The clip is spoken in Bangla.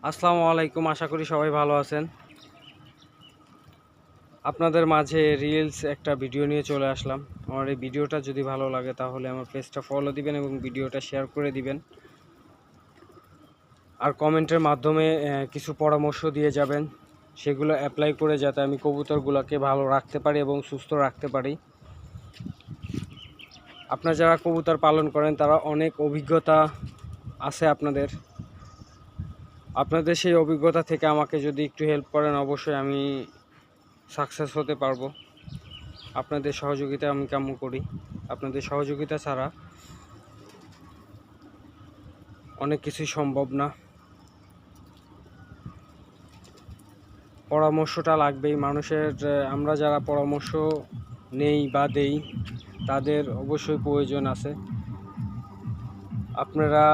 আসসালামু আলাইকুম, আশা করি সবাই ভালো আছেন। আপনাদের মাঝে রিলস একটা ভিডিও নিয়ে চলে আসলাম। আমার এই ভিডিওটা যদি ভালো লাগে তাহলে আমার পেজটা ফলো দিবেন এবং ভিডিওটা শেয়ার করে দিবেন। আর কমেন্টের মাধ্যমে কিছু পরামর্শ দিয়ে যাবেন, সেগুলো অ্যাপ্লাই করে যাতে আমি কবুতরগুলোকে ভালো রাখতে পারি এবং সুস্থ রাখতে পারি। আপনারা যারা কবুতর পালন করেন তারা অনেক অভিজ্ঞতা আছে আপনাদের সেই অভিজ্ঞতা থেকে আমাকে যদি একটু হেল্প করেন, অবশ্যই আমি সাকসেস হতে পারবো। আপনাদের সহযোগিতা আমি কাম্য করি। আপনাদের সহযোগিতা ছাড়া অনেক কিছুই সম্ভব না। পরামর্শটা লাগবেই মানুষের। আমরা যারা পরামর্শ নেই বা দেই তাদের অবশ্যই প্রয়োজন আছে। আপনারা